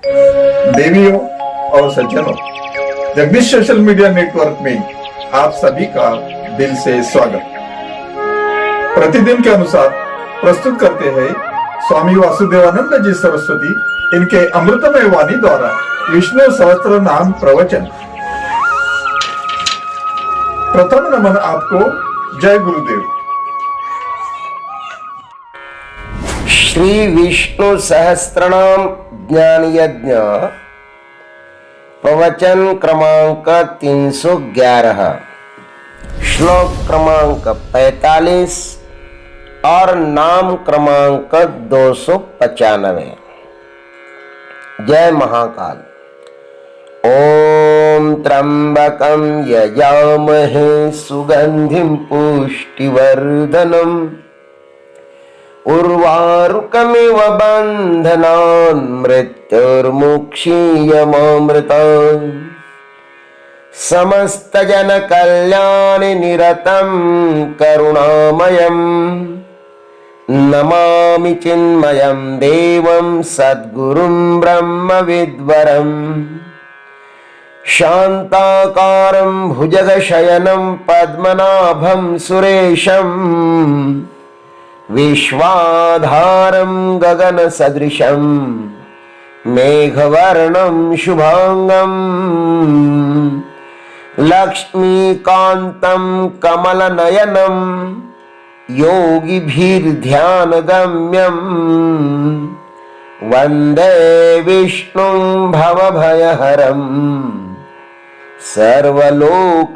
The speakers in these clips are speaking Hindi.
देवियों और सज्जनों, जगदीश सोशल मीडिया नेटवर्क में आप सभी का दिल से स्वागत। प्रतिदिन के अनुसार प्रस्तुत करते हैं स्वामी वासुदेवानंद जी सरस्वती इनके अमृतमय वाणी द्वारा विष्णु सहस्त्र नाम प्रवचन। प्रथम नमन आपको। जय गुरुदेव। श्री विष्णु सहस्त्रनाम ज्ञान यज्ञ प्रवचन क्रमांक 311, श्लोक क्रमांक 45 और नाम क्रमांक 295। जय महाकाल। ओम त्र्यंबकं यजामहे सुगंधिं पुष्टिवर्धनम् उर्वारुकमिव बन्धनान् मृत्युर्मुक्षीयमामृतान् समस्तजनकल्याणे निरतं करुणामयम् नमामि चिन्मयं देवं सद्गुरुं ब्रह्मविद्वरम् शान्ताकारं भुजगशयनं पद्मनाभं सुरेशम् विश्वाधारं गगनसदृशं मेघवर्णं शुभांगं लक्ष्मीकान्तं कमलनयनं योगिभिर्ध्यानगम्यं वन्दे विष्णुं भवभयहरं सर्वलोकैकनाथम्।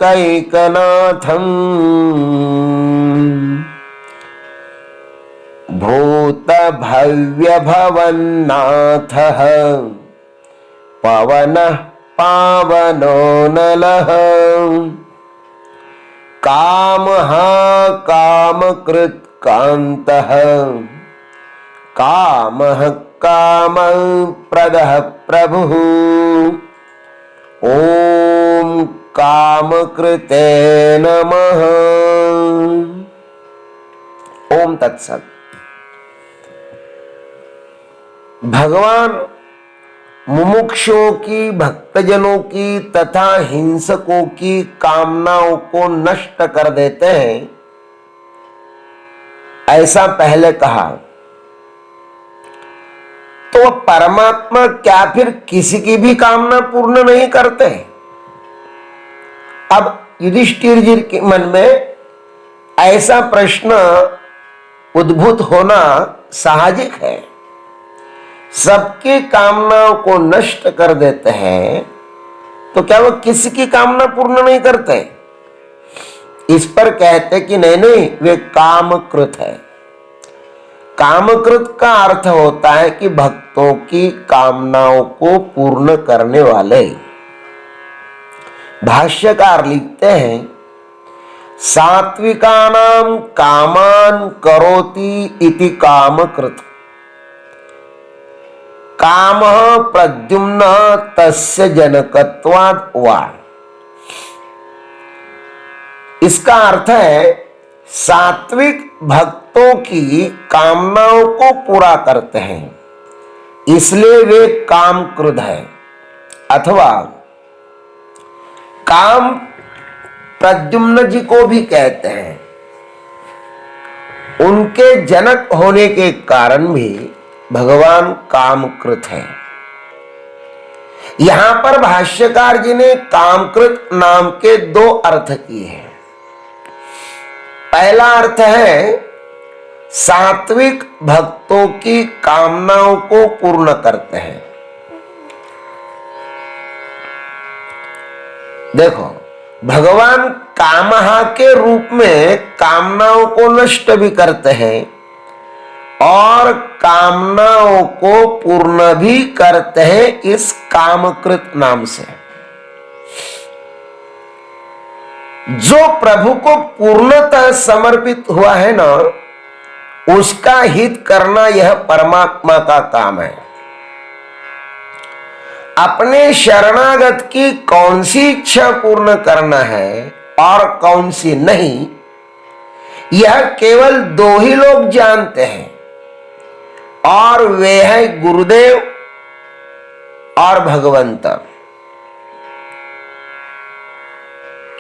भूतभव्यभवन्नाथः पवनः पावनो नलः कामः कामकृत्कान्तः कामः कामप्रदः प्रभुः। ॐ कामकृते नमः। ओम तत्सत। भगवान मुमुक्षुओं की, भक्तजनों की तथा हिंसकों की कामनाओं को नष्ट कर देते हैं, ऐसा पहले कहा। तो परमात्मा क्या फिर किसी की भी कामना पूर्ण नहीं करते? अब युधिष्ठिर जी के मन में ऐसा प्रश्न उद्भूत होना साहजिक है। सबकी कामनाओं को नष्ट कर देते हैं, तो क्या वो किसी की कामना पूर्ण नहीं करते? इस पर कहते कि नहीं, वे कामकृत है। कामकृत का अर्थ होता है कि भक्तों की कामनाओं को पूर्ण करने वाले। भाष्यकार लिखते हैं, सात्विकानां कामान करोति इति कामकृत। काम प्रद्युम्न तस्य जनकत्वाद वा। इसका अर्थ है सात्विक भक्तों की कामनाओं को पूरा करते हैं, इसलिए वे कामक्रुद्ध है। अथवा काम प्रद्युम्न जी को भी कहते हैं। उनके जनक होने के कारण भी भगवान कामकृत है। यहां पर भाष्यकार जी ने कामकृत नाम के दो अर्थ किए हैं। पहला अर्थ है सात्विक भक्तों की कामनाओं को पूर्ण करते हैं। देखो, भगवान कामहा के रूप में कामनाओं को नष्ट भी करते हैं और कामनाओं को पूर्ण भी करते हैं इस कामकृत नाम से। जो प्रभु को पूर्णतः समर्पित हुआ है ना, उसका हित करना यह परमात्मा का काम है। अपने शरणागत की कौन सी इच्छा पूर्ण करना है और कौन सी नहीं, यह केवल दो ही लोग जानते हैं, और वे हैं गुरुदेव और भगवंत,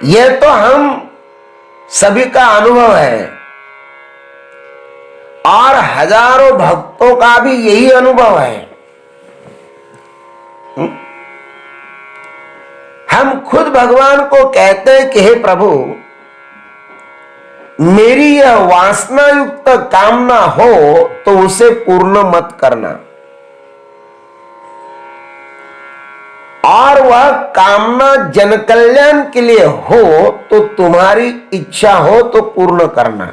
यह तो हम सभी का अनुभव है और हजारों भक्तों का भी यही अनुभव है। हम खुद भगवान को कहते हैं कि हे प्रभु, मेरी यह वासना युक्त कामना हो तो उसे पूर्ण मत करना, और वह कामना जन कल्याण के लिए हो तो तुम्हारी इच्छा हो तो पूर्ण करना।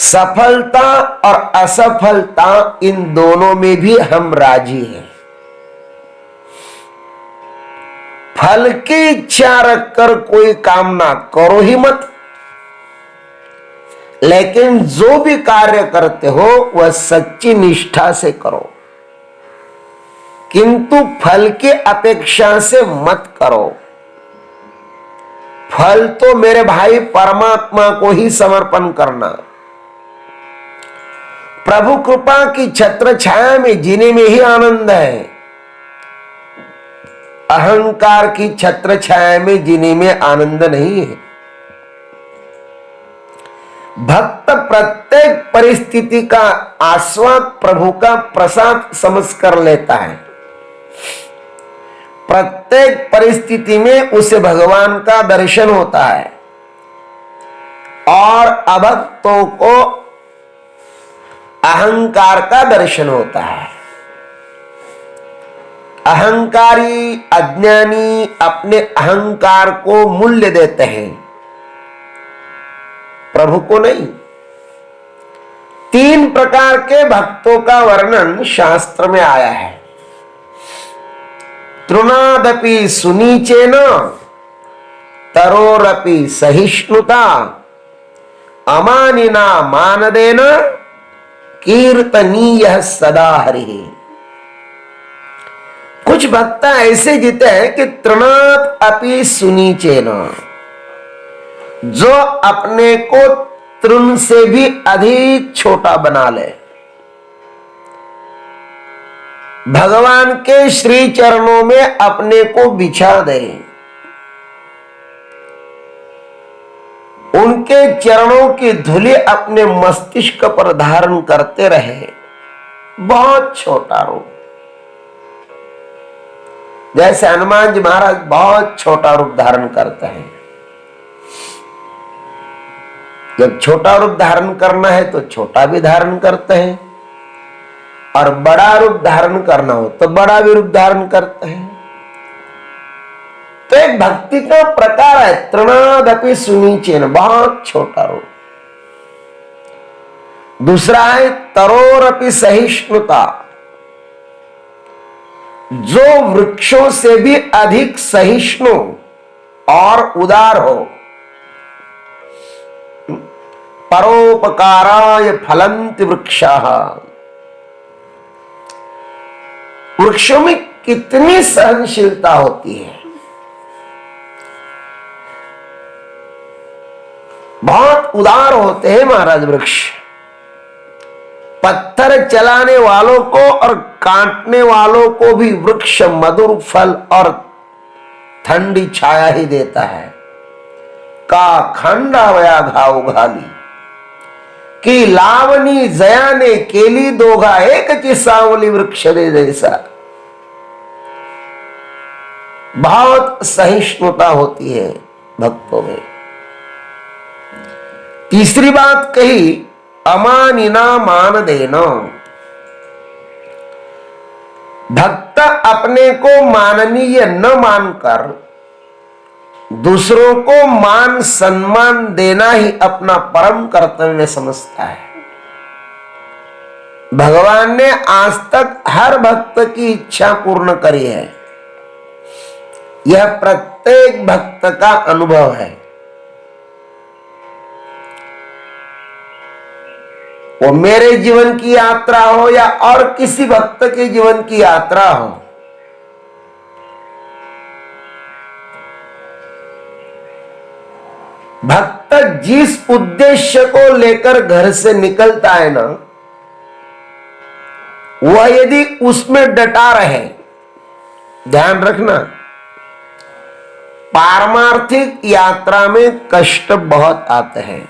सफलता और असफलता इन दोनों में भी हम राजी हैं। फल की इच्छा रखकर कोई कामना करो ही मत, लेकिन जो भी कार्य करते हो वह सच्ची निष्ठा से करो, किंतु फल की अपेक्षा से मत करो। फल तो मेरे भाई परमात्मा को ही समर्पण करना। प्रभु कृपा की छत्र छाया में जीने में ही आनंद है। अहंकार की छत्र छाया में जीने में आनंद नहीं है। भक्त प्रत्येक परिस्थिति का आस्वाद प्रभु का प्रसाद समझ कर लेता है। प्रत्येक परिस्थिति में उसे भगवान का दर्शन होता है और अभक्तों को अहंकार का दर्शन होता है। अहंकारी अज्ञानी अपने अहंकार को मूल्य देते हैं, प्रभु को नहीं। 3 प्रकार के भक्तों का वर्णन शास्त्र में आया है। तृणादपि सुनीचेन तरोरपि सहिष्णुता अमानिना मानदेन कीर्तनीय सदा हरि। कुछ भक्त ऐसे जीते हैं कि तृणात अपि सुनीचेन, जो अपने को तृण से भी अधिक छोटा बना ले, भगवान के श्री चरणों में अपने को बिछा दे, उनके चरणों की धूलि अपने मस्तिष्क पर धारण करते रहे। बहुत छोटा रूप, जैसे हनुमान जी महाराज बहुत छोटा रूप धारण करते हैं। जब छोटा रूप धारण करना है तो छोटा भी धारण करते हैं, और बड़ा रूप धारण करना हो तो बड़ा भी रूप धारण करते हैं। तो एक भक्ति का प्रकार है तृणादपि सुनीचेन, बहुत छोटा रूप। दूसरा है तरोरपि सहिष्णुता, जो वृक्षों से भी अधिक सहिष्णु और उदार हो। परोपकाराय फलन्ति वृक्षाः, वृक्षों में कितनी सहनशीलता होती है। बहुत उदार होते हैं महाराज वृक्ष। पत्थर चलाने वालों को और काटने वालों को भी वृक्ष मधुर फल और ठंडी छाया ही देता है। का खंडावया घाव घाली कि लावनी जया ने केली दोघा एक ची सावली वृक्ष दे जैसा। बहुत सहिष्णुता होती है भक्तों में। तीसरी बात कही अमानिना मान देना, भक्त अपने को माननीय न मानकर दूसरों को मान सम्मान देना ही अपना परम कर्तव्य समझता है। भगवान ने आज तक हर भक्त की इच्छा पूर्ण करी है, यह प्रत्येक भक्त का अनुभव है। वो मेरे जीवन की यात्रा हो या और किसी भक्त के जीवन की यात्रा हो, भक्त जिस उद्देश्य को लेकर घर से निकलता है ना, वह यदि उसमें डटा रहे, ध्यान रखना, पारमार्थिक यात्रा में कष्ट बहुत आते हैं,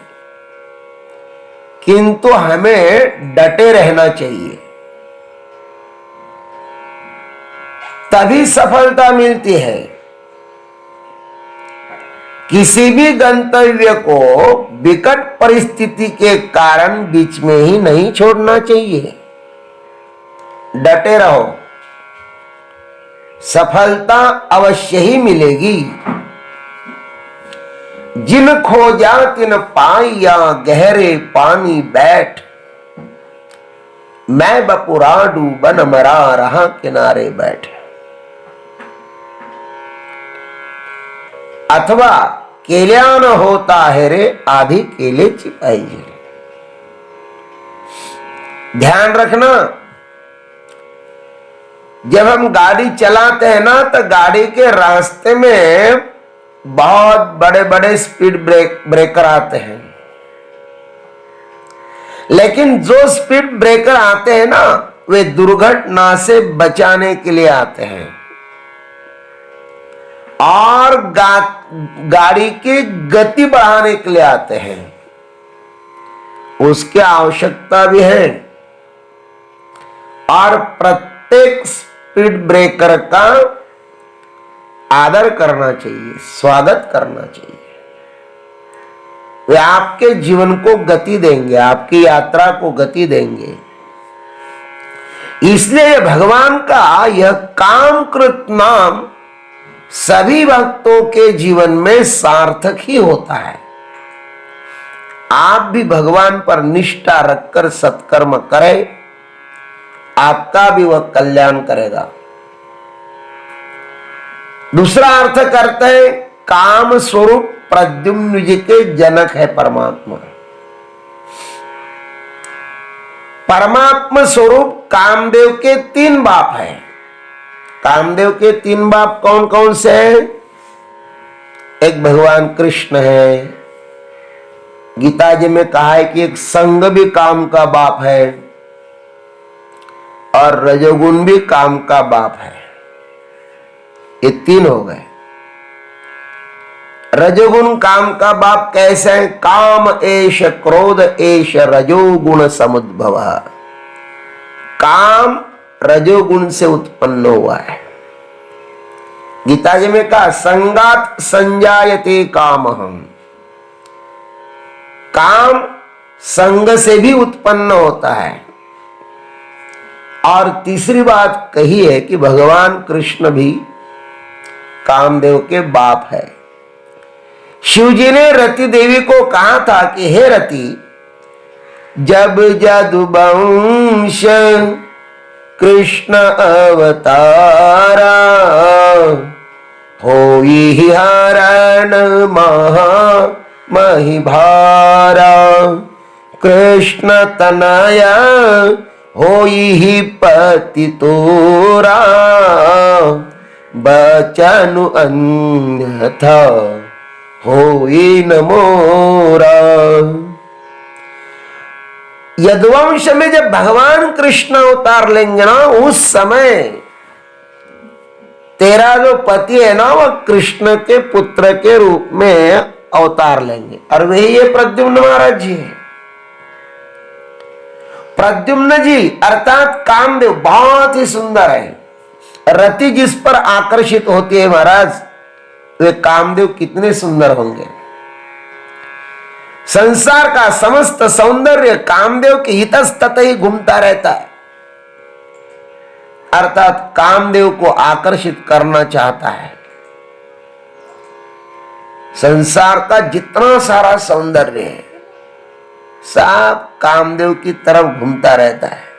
किंतु हमें डटे रहना चाहिए, तभी सफलता मिलती है। किसी भी गंतव्य को विकट परिस्थिति के कारण बीच में ही नहीं छोड़ना चाहिए, डटे रहो, सफलता अवश्य ही मिलेगी। जिन खोजा तिन पाइया गहरे पानी बैठ, मैं बपुरा डूबन मरा रहा किनारे बैठ। अथवा केल्यान होता है रे आधी केले चिपाई। ध्यान रखना, जब हम गाड़ी चलाते हैं ना, तो गाड़ी के रास्ते में बहुत बड़े बड़े स्पीड ब्रेकर आते हैं, लेकिन जो स्पीड ब्रेकर आते हैं ना, वे दुर्घटना से बचाने के लिए आते हैं और गाड़ी की गति बढ़ाने के लिए आते हैं। उसकी आवश्यकता भी है और प्रत्येक स्पीड ब्रेकर का आदर करना चाहिए, स्वागत करना चाहिए। वे आपके जीवन को गति देंगे, आपकी यात्रा को गति देंगे। इसलिए भगवान का यह कामकृत नाम सभी भक्तों के जीवन में सार्थक ही होता है। आप भी भगवान पर निष्ठा रखकर सत्कर्म करें, आपका भी वह कल्याण करेगा। दूसरा अर्थ करते हैं, काम स्वरूप प्रद्युम्न जी के जनक है परमात्मा। परमात्मा स्वरूप कामदेव के 3 बाप हैं। कामदेव के 3 बाप कौन कौन से हैं? एक भगवान कृष्ण है, गीता जी में कहा है कि एक संग भी काम का बाप है और रजोगुण भी काम का बाप है। ये 3 हो गए। रजोगुण काम का बाप कैसे है? काम एष क्रोध एष रजोगुण समुद्भव। काम रजोगुण से उत्पन्न हुआ है। गीता जी में कहा संगात संजायते कामहम। काम संग से भी उत्पन्न होता है। और तीसरी बात कही है कि भगवान कृष्ण भी कामदेव के बाप है। शिव जी ने रति देवी को कहा था कि हे रति, जब जदुवंश कृष्ण अवतारा, होई हरण महा महिभारा, कृष्ण तनया होई ही पति तोरा, बचनु अन्यथा होई न मोरा। यदुवंश में जब भगवान कृष्ण अवतार लेंगे ना, उस समय तेरा जो पति है ना, वह कृष्ण के पुत्र के रूप में अवतार लेंगे। और वही ये प्रद्युम्न महाराज जी है। प्रद्युम्न जी अर्थात कामदेव बहुत ही सुंदर है। रति जिस पर आकर्षित होती है महाराज, वे कामदेव कितने सुंदर होंगे। संसार का समस्त सौंदर्य कामदेव के इतस्ततः ही घूमता रहता है, अर्थात कामदेव को आकर्षित करना चाहता है। संसार का जितना सारा सौंदर्य है सब कामदेव की तरफ घूमता रहता है।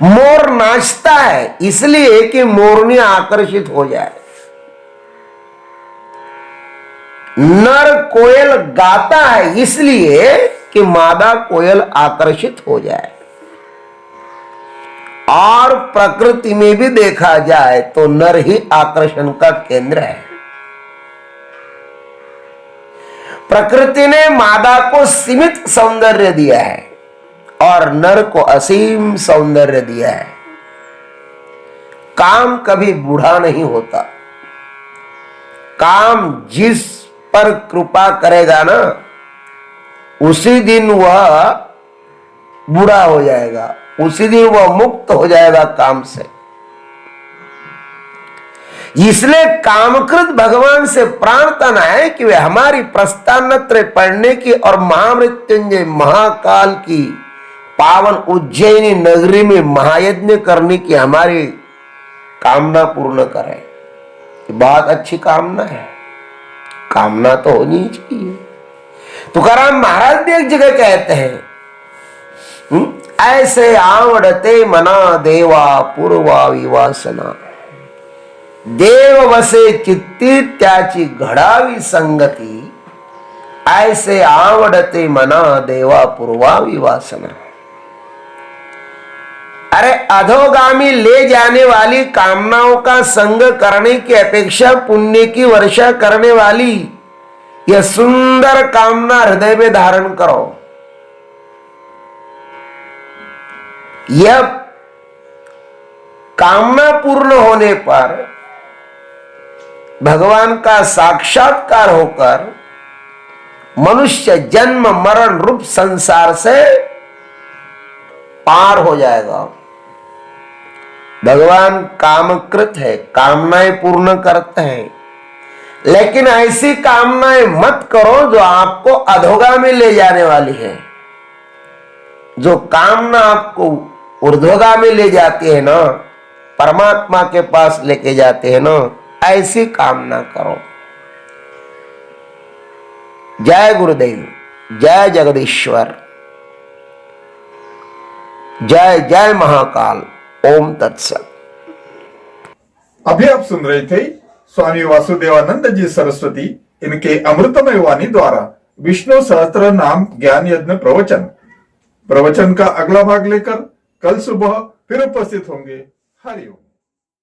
मोर नाचता है इसलिए कि मोरनी आकर्षित हो जाए। नर कोयल गाता है इसलिए कि मादा कोयल आकर्षित हो जाए। और प्रकृति में भी देखा जाए तो नर ही आकर्षण का केंद्र है। प्रकृति ने मादा को सीमित सौंदर्य दिया है और नर को असीम सौंदर्य दिया है। काम कभी बूढ़ा नहीं होता। काम जिस पर कृपा करेगा ना, उसी दिन वह बुरा हो जाएगा, उसी दिन वह मुक्त हो जाएगा काम से। इसलिए कामकृत भगवान से प्रार्थना है कि वे हमारी प्रस्थानत्रय पढ़ने की और महामृत्युंजय महाकाल की पावन उज्जैनी नगरी में महायज्ञ करने की हमारी कामना पूर्ण करें। बहुत अच्छी कामना है, कामना तो होनी ही चाहिए। तुकाराम महाराज भी एक जगह कहते हैं, ऐसे आवडते मना देवा पूर्वा विवासना, देव वसे चित्ती त्याची घडावी संगती, ऐसे आवडते मना देवा पूर्वा विवासना। अरे अधोगामी ले जाने वाली कामनाओं का संग करने की अपेक्षा पुण्य की वर्षा करने वाली यह सुंदर कामना हृदय में धारण करो। यह कामना पूर्ण होने पर भगवान का साक्षात्कार होकर मनुष्य जन्म मरण रूप संसार से पार हो जाएगा। भगवान कामकृत है, कामनाएं पूर्ण करते हैं, लेकिन ऐसी कामनाएं मत करो जो आपको अधोगामी ले जाने वाली है। जो कामना आपको ऊर्ध्वगामी ले जाती है ना, परमात्मा के पास लेके जाते हैं ना, ऐसी कामना करो। जय गुरुदेव, जय जगदीश्वर, जय जय महाकाल। ओम तत्सत। अभी आप सुन रहे थे स्वामी वासुदेवानंद जी सरस्वती इनके अमृतमय वाणी द्वारा विष्णु सहस्त्र नाम ज्ञान यज्ञ प्रवचन का अगला भाग लेकर कल सुबह फिर उपस्थित होंगे। हरिओम।